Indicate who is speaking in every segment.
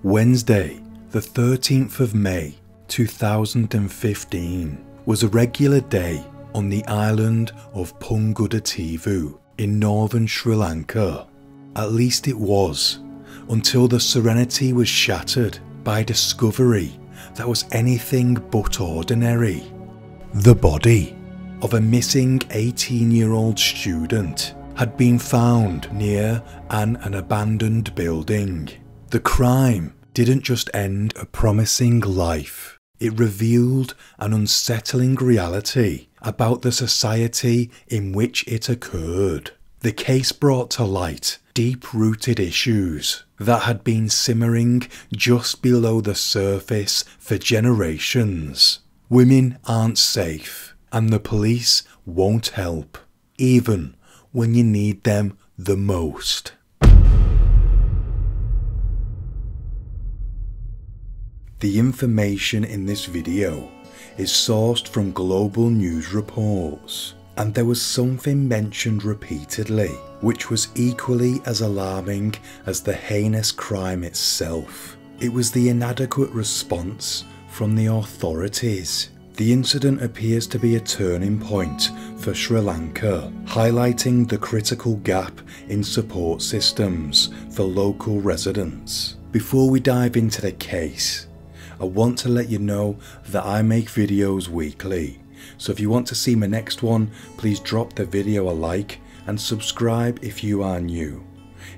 Speaker 1: Wednesday, the 13th of May 2015 was a regular day on the island of Punggudativu in northern Sri Lanka. At least it was, until the serenity was shattered by a discovery that was anything but ordinary. The body of a missing 18-year-old student had been found near an abandoned building. The crime didn't just end a promising life, it revealed an unsettling reality about the society in which it occurred. The case brought to light deep-rooted issues that had been simmering just below the surface for generations. Women aren't safe, and the police won't help, even when you need them the most. The information in this video is sourced from global news reports, and there was something mentioned repeatedly which was equally as alarming as the heinous crime itself. It was the inadequate response from the authorities. The incident appears to be a turning point for Sri Lanka, highlighting the critical gap in support systems for local residents. Before we dive into the case, I want to let you know that I make videos weekly, so if you want to see my next one, please drop the video a like and subscribe if you are new.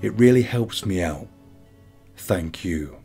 Speaker 1: It really helps me out. Thank you.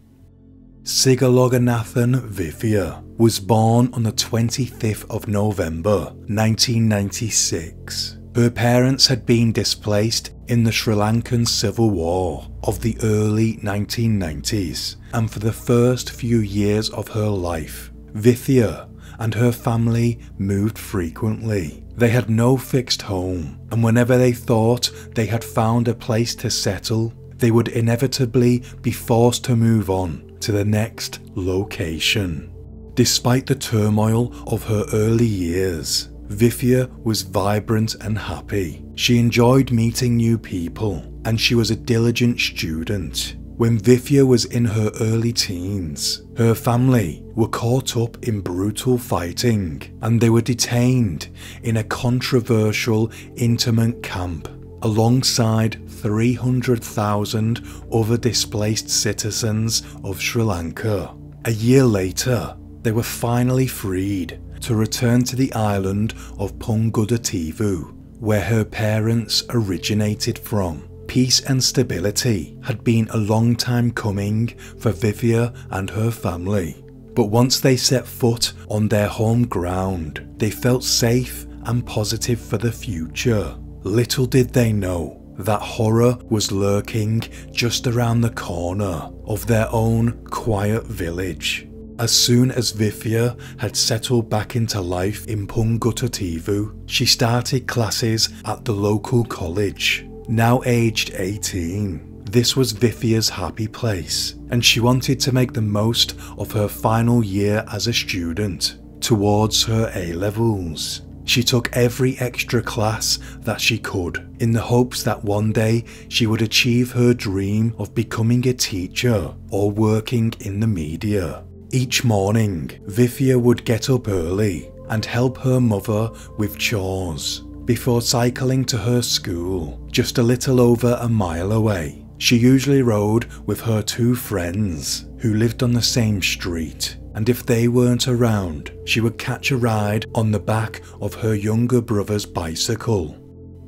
Speaker 1: Sigaloganathan Vithia was born on the 25th of November 1996. Her parents had been displaced in the Sri Lankan Civil War of the early 1990s, and for the first few years of her life, Vithia and her family moved frequently. They had no fixed home, and whenever they thought they had found a place to settle, they would inevitably be forced to move on to the next location. Despite the turmoil of her early years, Vithia was vibrant and happy. She enjoyed meeting new people, and she was a diligent student. When Vithia was in her early teens, her family were caught up in brutal fighting, and they were detained in a controversial internment camp alongside 300,000 other displaced citizens of Sri Lanka. A year later, they were finally freed to return to the island of Punggudativu, where her parents originated from. Peace and stability had been a long time coming for Vithia and her family, but once they set foot on their home ground, they felt safe and positive for the future. Little did they know that horror was lurking just around the corner of their own quiet village. As soon as Vithia had settled back into life in Punggudativu, she started classes at the local college. Now aged 18, this was Vithia's happy place, and she wanted to make the most of her final year as a student towards her A-levels. She took every extra class that she could, in the hopes that one day she would achieve her dream of becoming a teacher or working in the media. Each morning, Vithia would get up early and help her mother with chores before cycling to her school, just a little over a mile away. She usually rode with her two friends who lived on the same street, and if they weren't around, she would catch a ride on the back of her younger brother's bicycle.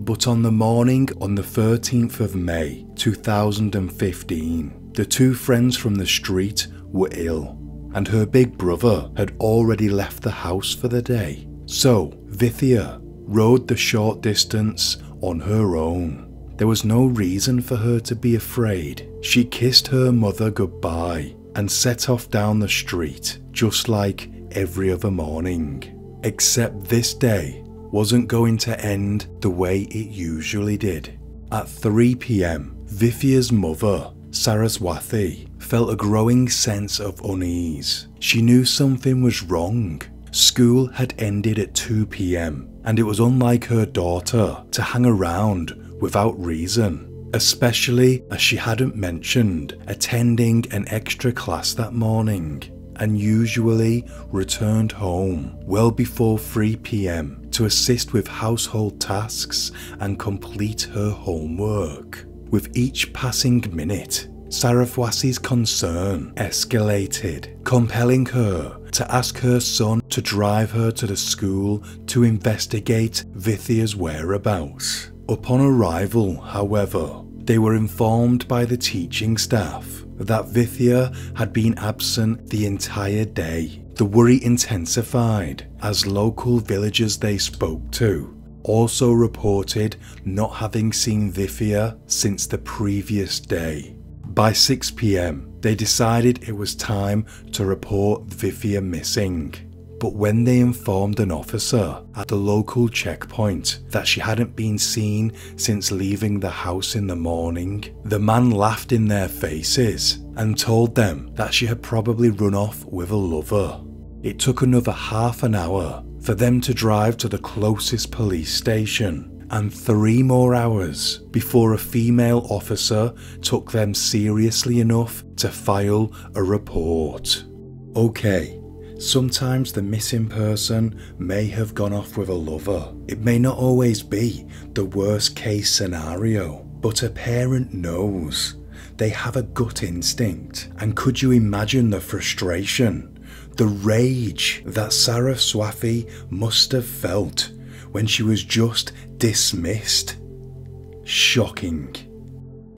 Speaker 1: But on the morning on the 13th of May 2015, the two friends from the street were ill, and her big brother had already left the house for the day. So Vithia rode the short distance on her own. There was no reason for her to be afraid. She kissed her mother goodbye and set off down the street just like every other morning. Except this day wasn't going to end the way it usually did. At 3 p.m, Vithia's mother, Saraswati, felt a growing sense of unease. She knew something was wrong. School had ended at 2 p.m, and it was unlike her daughter to hang around without reason. especially as she hadn't mentioned attending an extra class that morning and usually returned home well before 3 p.m. to assist with household tasks and complete her homework. With each passing minute, Sarafwasi's concern escalated, compelling her to ask her son to drive her to the school to investigate Vithia's whereabouts. Upon arrival, however, they were informed by the teaching staff that Vithia had been absent the entire day. The worry intensified as local villagers they spoke to also reported not having seen Vithia since the previous day. By 6 p.m, they decided it was time to report Vithia missing. But when they informed an officer at the local checkpoint that she hadn't been seen since leaving the house in the morning, the man laughed in their faces and told them that she had probably run off with a lover. It took another half an hour for them to drive to the closest police station, and 3 more hours before a female officer took them seriously enough to file a report. Okay, sometimes the missing person may have gone off with a lover. It may not always be the worst case scenario, but a parent knows. They have a gut instinct. And could you imagine the frustration, the rage that Saraswati must have felt when she was just dismissed? Shocking.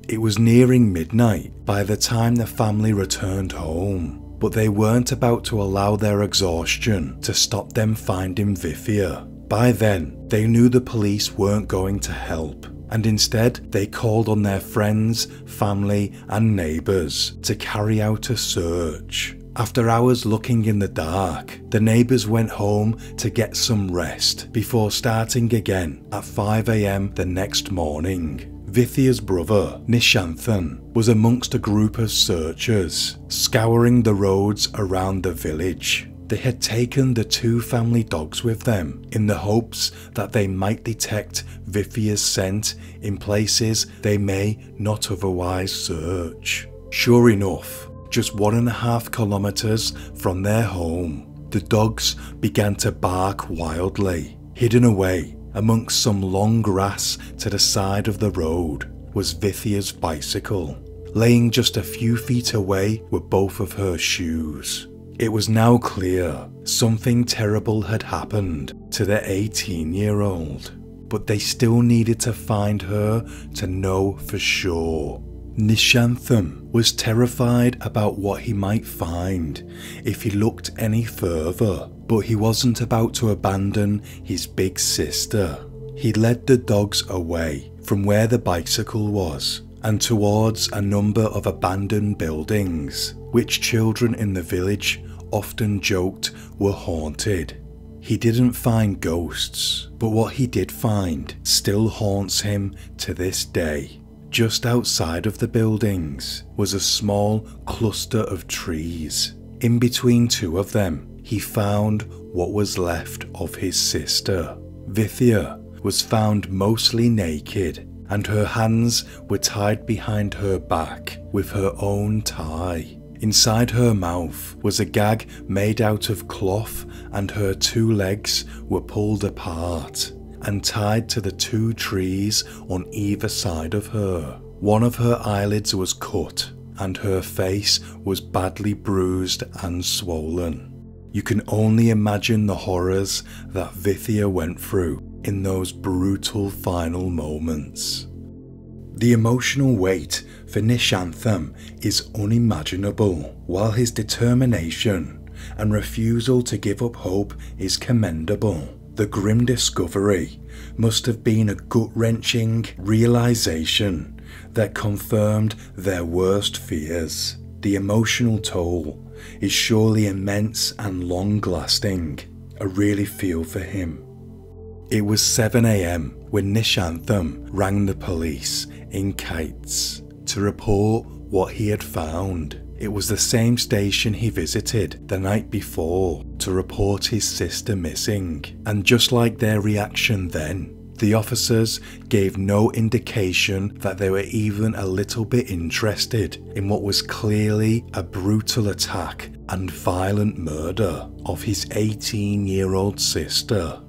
Speaker 1: It was nearing midnight by the time the family returned home, but they weren't about to allow their exhaustion to stop them finding Vithia. By then, they knew the police weren't going to help, and instead they called on their friends, family and neighbours to carry out a search. After hours looking in the dark, the neighbours went home to get some rest before starting again at 5 a.m. the next morning. Vithia's brother, Nishanthan, was amongst a group of searchers, scouring the roads around the village. They had taken the 2 family dogs with them in the hopes that they might detect Vithia's scent in places they may not otherwise search. Sure enough, just 1.5 kilometers from their home, the dogs began to bark wildly. Hidden away amongst some long grass to the side of the road was Vithia's bicycle. Laying just a few feet away were both of her shoes. It was now clear something terrible had happened to their 18-year-old, but they still needed to find her to know for sure. Nishantham was terrified about what he might find if he looked any further, but he wasn't about to abandon his big sister. He led the dogs away from where the bicycle was and towards a number of abandoned buildings, which children in the village often joked were haunted. He didn't find ghosts, but what he did find still haunts him to this day. Just outside of the buildings was a small cluster of trees. In between 2 of them, he found what was left of his sister. Vithia was found mostly naked, and her hands were tied behind her back with her own tie. Inside her mouth was a gag made out of cloth, and her 2 legs were pulled apart and tied to the 2 trees on either side of her. One of her eyelids was cut, and her face was badly bruised and swollen. You can only imagine the horrors that Vithia went through in those brutal final moments. The emotional weight for Nishantham is unimaginable, while his determination and refusal to give up hope is commendable. The grim discovery must have been a gut-wrenching realization that confirmed their worst fears. The emotional toll is surely immense and long-lasting. I really feel for him. It was 7 a.m. when Nishantham rang the police in Kites to report what he had found. It was the same station he visited the night before to report his sister missing, and just like their reaction then, The officers gave no indication that they were even a little bit interested in what was clearly a brutal attack and violent murder of his 18-year-old sister.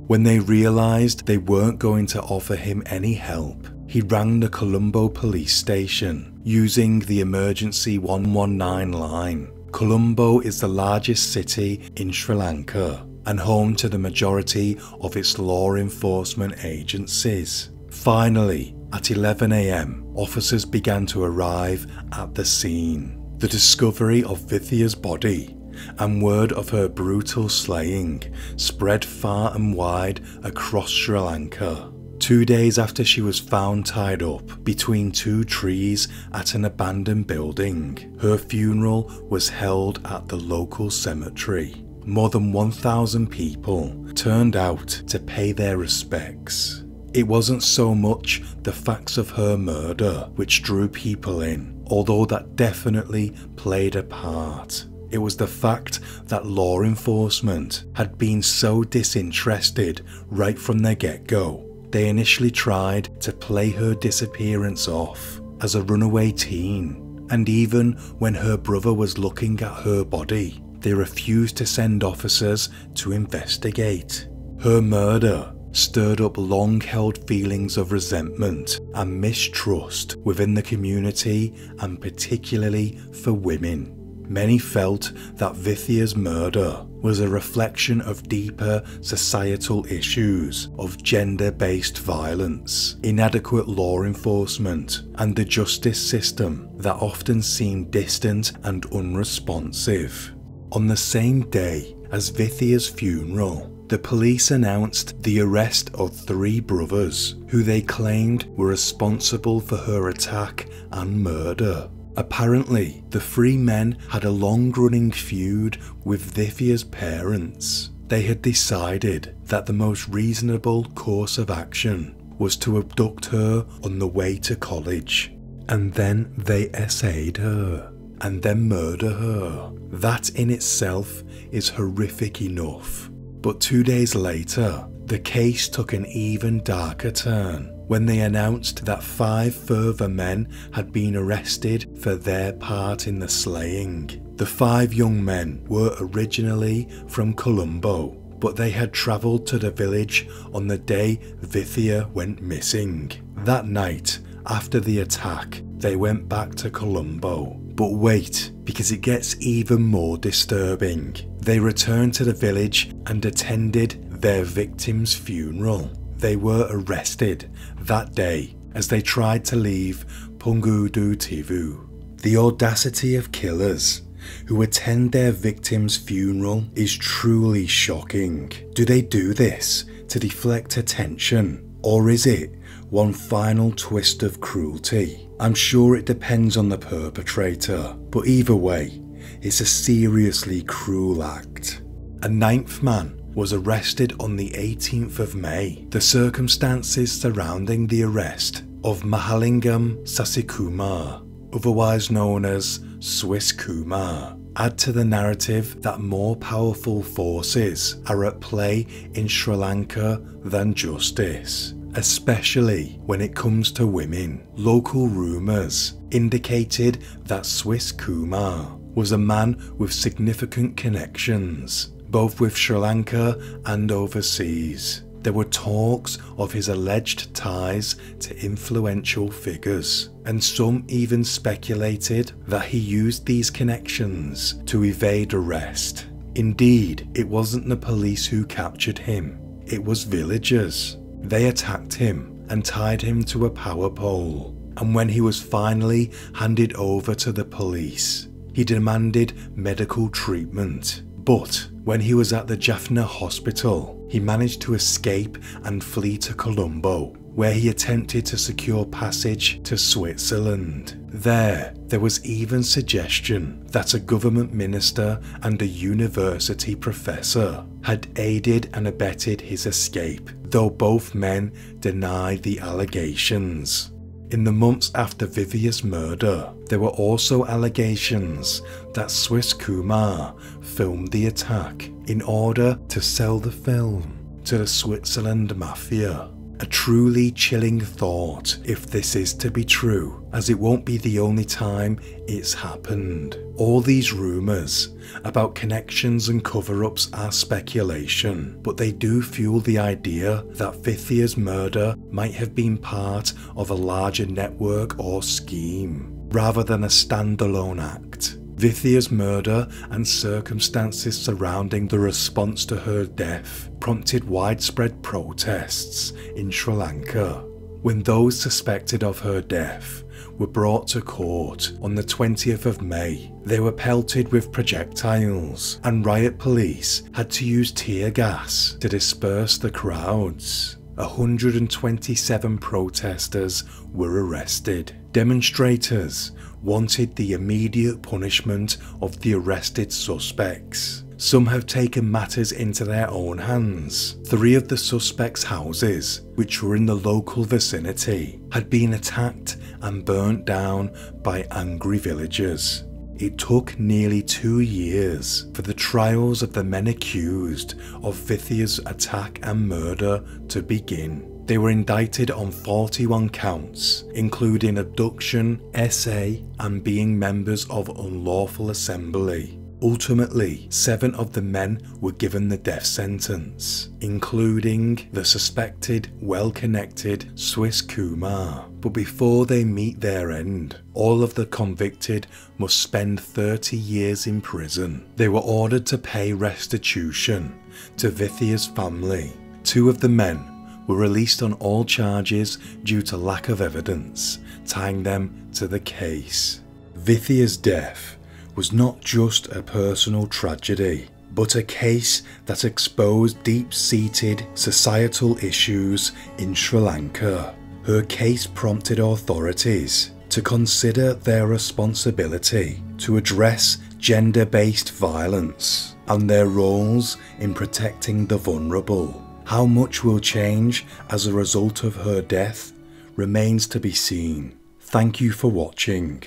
Speaker 1: When they realised they weren't going to offer him any help, he rang the Colombo police station using the emergency 119 line. Colombo is the largest city in Sri Lanka and home to the majority of its law enforcement agencies. Finally, at 11 AM, officers began to arrive at the scene. The discovery of Vithia's body and word of her brutal slaying spread far and wide across Sri Lanka. 2 days after she was found tied up between two trees at an abandoned building, her funeral was held at the local cemetery. More than 1,000 people turned out to pay their respects. It wasn't so much the facts of her murder which drew people in, although that definitely played a part. It was the fact that law enforcement had been so disinterested right from the get-go. They initially tried to play her disappearance off as a runaway teen, and even when her brother was looking at her body, they refused to send officers to investigate. Her murder stirred up long-held feelings of resentment and mistrust within the community, and particularly for women. Many felt that Vithia's murder was a reflection of deeper societal issues of gender-based violence, inadequate law enforcement, and the justice system that often seemed distant and unresponsive. On the same day as Vithia's funeral, the police announced the arrest of 3 brothers who they claimed were responsible for her attack and murder. Apparently, the 3 men had a long-running feud with Vithia's parents. They had decided that the most reasonable course of action was to abduct her on the way to college, and then they essayed her, and then murder her. That in itself is horrific enough. But 2 days later, the case took an even darker turn when they announced that 5 further men had been arrested for their part in the slaying. The 5 young men were originally from Colombo, but they had travelled to the village on the day Vithia went missing. That night, after the attack, they went back to Colombo. But wait, because it gets even more disturbing. They returned to the village and attended their victim's funeral. They were arrested that day as they tried to leave Pungudu Tivu. The audacity of killers who attend their victim's funeral is truly shocking. Do they do this to deflect attention, or is it one final twist of cruelty? I'm sure it depends on the perpetrator, but either way, it's a seriously cruel act. A 9th man was arrested on the 18th of May. The circumstances surrounding the arrest of Mahalingam Sasikumar, otherwise known as Swiss Kumar, add to the narrative that more powerful forces are at play in Sri Lanka than justice, especially when it comes to women. Local rumours indicated that Swiss Kumar was a man with significant connections, both with Sri Lanka and overseas. There were talks of his alleged ties to influential figures, and some even speculated that he used these connections to evade arrest. Indeed, it wasn't the police who captured him, it was villagers. They attacked him and tied him to a power pole, and when he was finally handed over to the police, he demanded medical treatment. But when he was at the Jaffna hospital, he managed to escape and flee to Colombo, where he attempted to secure passage to Switzerland. There was even suggestion that a government minister and a university professor had aided and abetted his escape, though both men denied the allegations. In the months after Vithia's murder, there were also allegations that Swiss Kumar filmed the attack in order to sell the film to the Switzerland mafia. A truly chilling thought if this is to be true, as it won't be the only time it's happened. All these rumours about connections and cover-ups are speculation, but they do fuel the idea that Vithia's murder might have been part of a larger network or scheme, rather than a standalone act. Vithia's murder and circumstances surrounding the response to her death prompted widespread protests in Sri Lanka. When those suspected of her death were brought to court on the 20th of May, they were pelted with projectiles, and riot police had to use tear gas to disperse the crowds. 127 protesters were arrested. Demonstrators wanted the immediate punishment of the arrested suspects. Some have taken matters into their own hands. 3 of the suspects' houses, which were in the local vicinity, had been attacked and burnt down by angry villagers. It took nearly 2 years for the trials of the men accused of Vithia's attack and murder to begin. They were indicted on 41 counts, including abduction, SA, and being members of unlawful assembly. Ultimately, 7 of the men were given the death sentence, including the suspected, well-connected Swiss Kumar. But before they meet their end, all of the convicted must spend 30 years in prison. They were ordered to pay restitution to Vithia's family. 2 of the men were released on all charges due to lack of evidence tying them to the case. Vithia's death was not just a personal tragedy, but a case that exposed deep-seated societal issues in Sri Lanka. Her case prompted authorities to consider their responsibility to address gender-based violence and their roles in protecting the vulnerable. How much will change as a result of her death remains to be seen. Thank you for watching.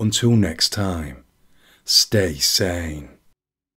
Speaker 1: Until next time, stay sane.